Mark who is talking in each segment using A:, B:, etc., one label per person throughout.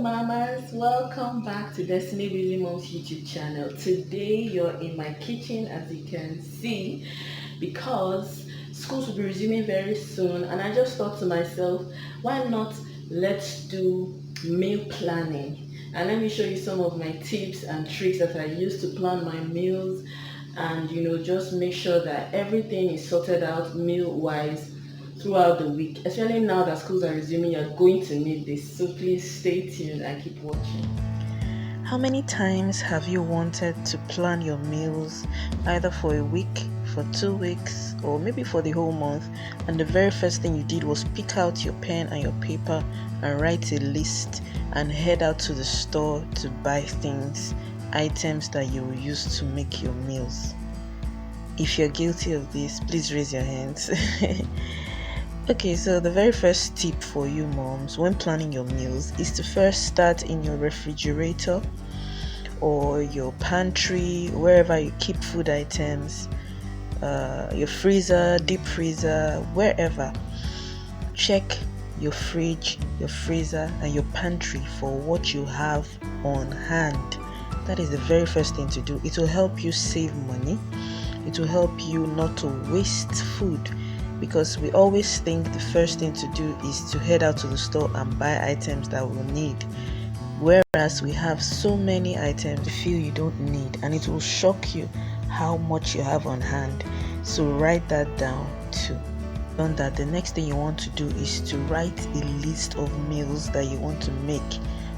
A: mamas, welcome back to Destiny Busy Moms YouTube channel. Today you're in my kitchen as you can see because schools will be resuming very soon, and I just thought to myself, why not let's do meal planning, and let me show you some of my tips and tricks that I use to plan my meals, and just make sure that everything is sorted out meal wise throughout the week, especially now that schools are resuming. You're going to need this, so please stay tuned and keep watching.
B: How many times have you wanted to plan your meals either for a week, for 2 weeks, or maybe for the whole month, and the very first thing you did was pick out your pen and your paper and write a list and head out to the store to buy items that you will use to make your meals? If you're guilty of this, please raise your hands. Okay, so the very first tip for you moms when planning your meals is to first start in your refrigerator or your pantry, wherever you keep food items, your freezer, deep freezer, wherever. Check your fridge, your freezer, and your pantry for what you have on hand. That is the very first thing to do. It will help you save money. It will help you not to waste food, because we always think the first thing to do is to head out to the store and buy items that we'll need, whereas we have so many items you feel you don't need, and it will shock you how much you have on hand. So write that down too. On that, the next thing you want to do is to write a list of meals that you want to make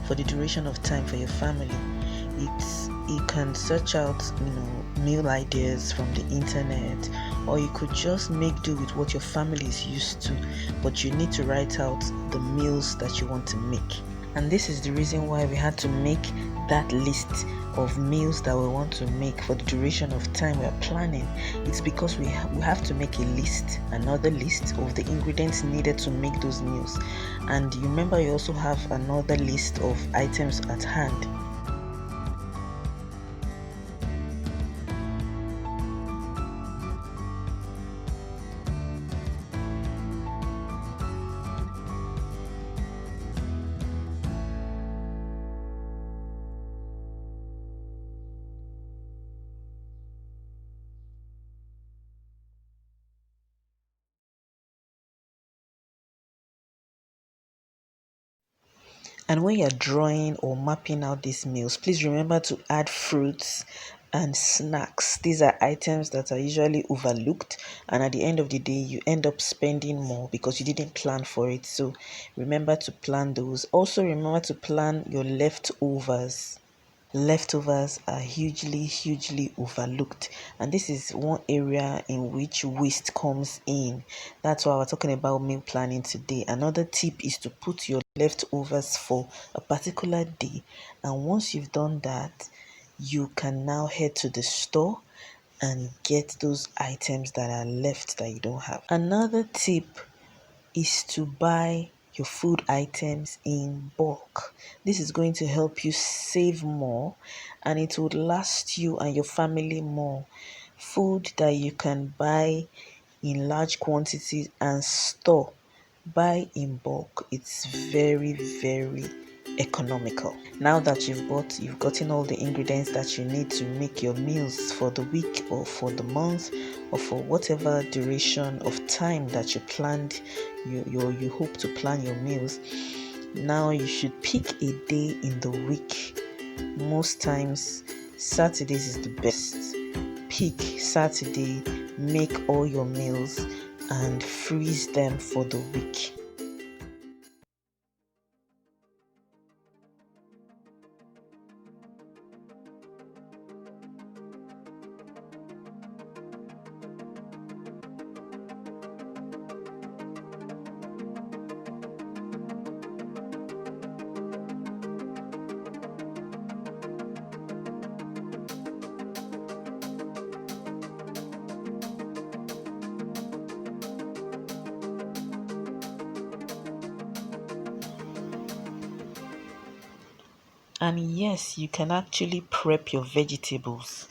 B: for the duration of time for your family. You can search out meal ideas from the internet, or you could just make do with what your family is used to, but you need to write out the meals that you want to make. And this is the reason why we had to make that list of meals that we want to make for the duration of time we are planning. It's because we have to make a list, another list of the ingredients needed to make those meals. And you remember, you also have another list of items at hand. And when you're drawing or mapping out these meals, please remember to add fruits and snacks. These are items that are usually overlooked, and at the end of the day, you end up spending more because you didn't plan for it. So remember to plan those. Also, remember to plan your leftovers. Leftovers are hugely overlooked, and this is one area in which waste comes in. That's why we're talking about meal planning today. Another tip is to put your leftovers for a particular day, and once you've done that, you can now head to the store and get those items that are left that you don't have. Another tip is to buy your food items in bulk. This is going to help you save more, and it would last you and your family more. Food that you can buy in large quantities and store, buy in bulk. It's very economical. Now that you've gotten all the ingredients that you need to make your meals for the week or for the month or for whatever duration of time that you planned, you hope to plan your meals. Now you should pick a day in the week. Most times Saturdays is the best. Pick Saturday, make all your meals and freeze them for the week. And yes, you can actually prep your vegetables.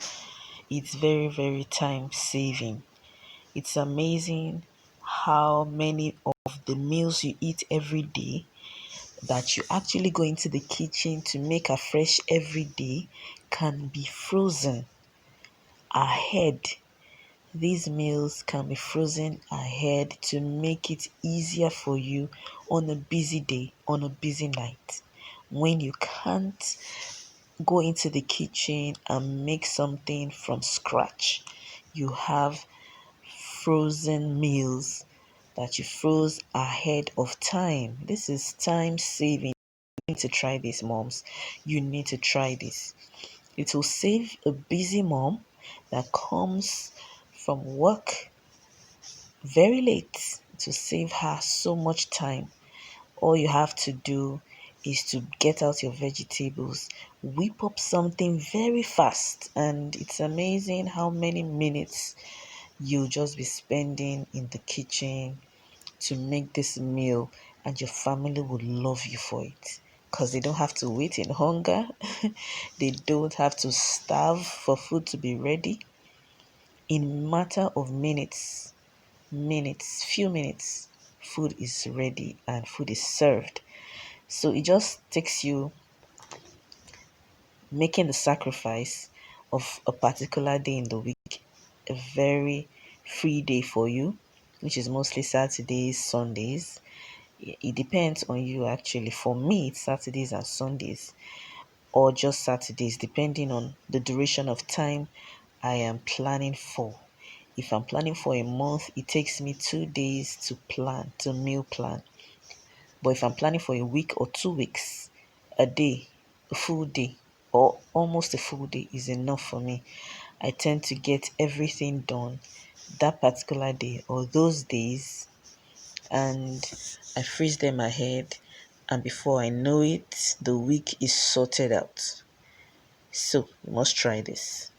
B: It's very time saving. It's amazing how many of the meals you eat every day that you actually go into the kitchen to make afresh every day can be frozen ahead. These meals can be frozen ahead to make it easier for you on a busy day, on a busy night, when you can't go into the kitchen and make something from scratch. You have frozen meals that you froze ahead of time. This is time saving. You need to try this, moms. You need to try this. It will save a busy mom that comes from work very late, to save her so much time. All you have to do is to get out your vegetables, whip up something very fast, and it's amazing how many minutes you'll just be spending in the kitchen to make this meal, and your family would love you for it because they don't have to wait in hunger. They don't have to starve for food to be ready. In matter of few minutes, food is ready and food is served. So it just takes you making the sacrifice of a particular day in the week, a very free day for you, which is mostly Saturdays, Sundays. It depends on you actually. For me, it's Saturdays and Sundays, or just Saturdays, depending on the duration of time I am planning for. If I'm planning for a month, it takes me 2 days to plan, to meal plan. But if I'm planning for a week or 2 weeks, a day, a full day, or almost a full day is enough for me. I tend to get everything done that particular day or those days, and I freeze them ahead. And before I know it, the week is sorted out. So, you must try this.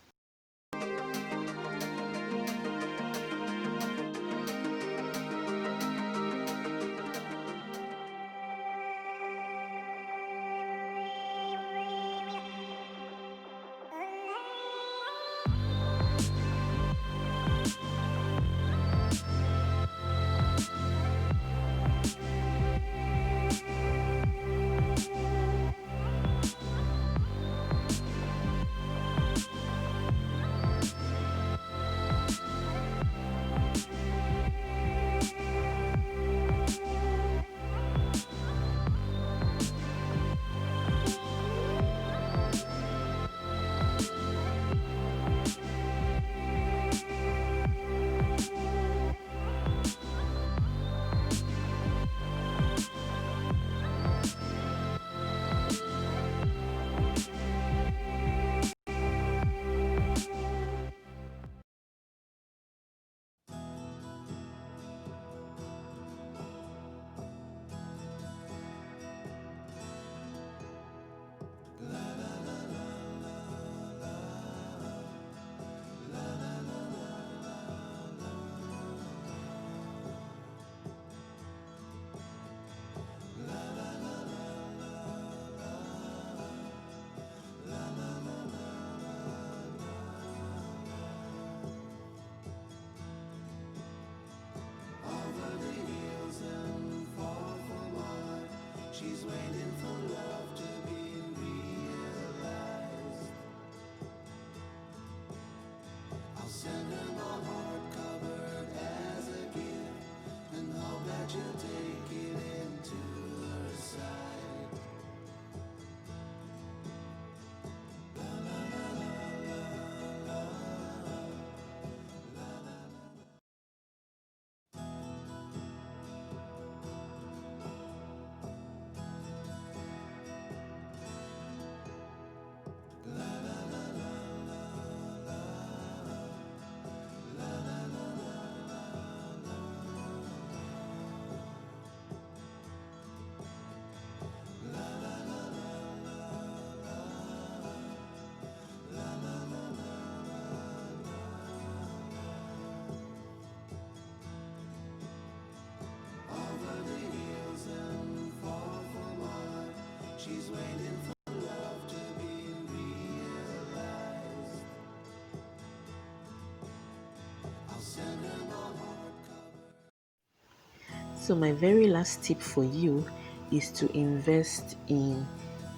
B: So, my very last tip for you is to invest in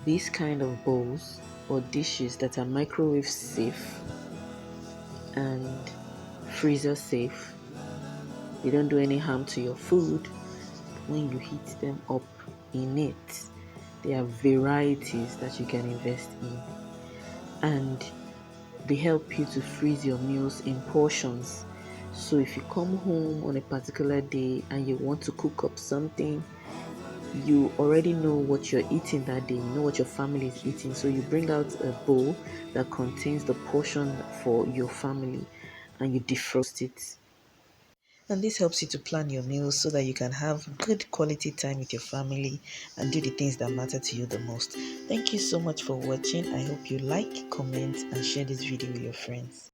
B: these kind of bowls or dishes that are microwave safe and freezer safe. They don't do any harm to your food when you heat them up in it. There are varieties that you can invest in, and they help you to freeze your meals in portions. So if you come home on a particular day and you want to cook up something, you already know what you're eating that day, you know what your family is eating. So you bring out a bowl that contains the portion for your family and you defrost it. And this helps you to plan your meals so that you can have good quality time with your family and do the things that matter to you the most. Thank you so much for watching. I hope you like, comment, and share this video with your friends.